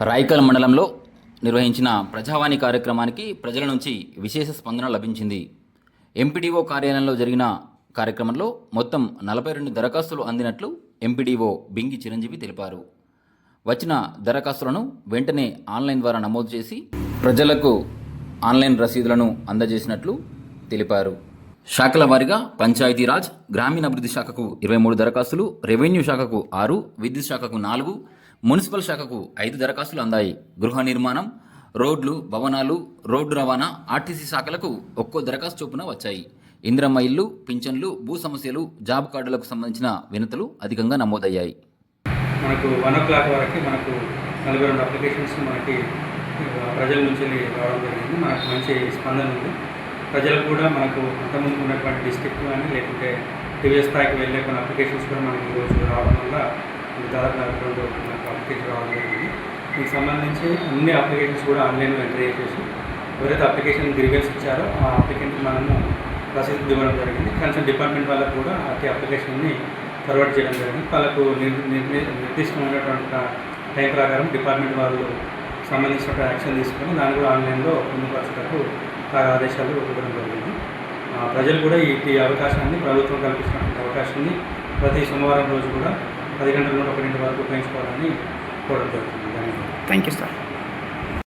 రాయికల్ మండలంలో నిర్వహించిన ప్రజావాణి కార్యక్రమానికి ప్రజల నుంచి విశేష స్పందన లభించింది. ఎంపీడీఓ కార్యాలయంలో జరిగిన కార్యక్రమంలో మొత్తం 42 దరఖాస్తులు అందినట్లు ఎంపీడీఓ బింగి చిరంజీవి తెలిపారు. వచ్చిన దరఖాస్తులను వెంటనే ఆన్లైన్ ద్వారా నమోదు చేసి ప్రజలకు ఆన్లైన్ రసీదులను అందజేసినట్లు తెలిపారు. శాఖల వారీగా పంచాయతీరాజ్, గ్రామీణాభివృద్ధి శాఖకు 23 దరఖాస్తులు, రెవెన్యూ శాఖకు 6, విద్యుత్ శాఖకు 4, మున్సిపల్ శాఖకు 5 దరఖాస్తులు అందాయి. గృహ నిర్మాణం, రోడ్లు, భవనాలు, రోడ్డు రవాణా, ఆర్టీసీ శాఖలకు ఒక్కో దరఖాస్తు చొప్పున వచ్చాయి. ఇందిరమ్మ ఇల్లు, పింఛన్లు, భూ సమస్యలు, జాబ్ కార్డులకు సంబంధించిన వినతులు అధికంగా నమోదయ్యాయి. మనకు 1 o'clock వరకు మనకు 42 అప్లికేషన్స్ మనకి ప్రజల నుంచి రావడం జరిగింది. మనకు మంచి స్పందన ఉంది. ప్రజలు కూడా మనకు అంతకుముందు ఉన్నటువంటి డిస్ట్రిక్ట్ కానీ లేకుంటే డివిజన్ స్థాయికి వెళ్ళే కొన్ని అప్లికేషన్స్ కూడా మనకి ఈరోజు రావడం వల్ల దాదాపు 42 మనకు అప్లికేషన్ రావడం జరిగింది. దీనికి సంబంధించి అన్ని అప్లికేషన్స్ కూడా ఆన్లైన్లో ఎంట్రీ చేసి ఎవరైతే అప్లికేషన్ గ్రీవెన్స్ ఇచ్చారో ఆ అప్లికెంట్కి మనము రసీదు ఇవ్వడం జరిగింది. కన్సర్న్ డిపార్ట్మెంట్ వాళ్ళకు కూడా అతి అప్లికేషన్ని ఫార్వర్డ్ చేయడం జరిగింది. వాళ్ళకు నిర్దిష్టమైనటువంటి టైం ప్రకారం డిపార్ట్మెంట్ వాళ్ళు సంబంధించిన యాక్షన్ తీసుకొని దాన్ని కూడా ఆన్లైన్లో పొందుపరచడానికి ఆదేశాలు ఇవ్వడం జరిగింది. ప్రజలు కూడా ఈ అవకాశాన్ని, ప్రభుత్వం కల్పించినటువంటి అవకాశాన్ని ప్రతి సోమవారం రోజు కూడా 10 గంటల నుండి 1 గంట వరకు ఉపయోగించుకోవాలని కోరడం జరుగుతుంది. ధన్యవాదాలు. Thank you sir.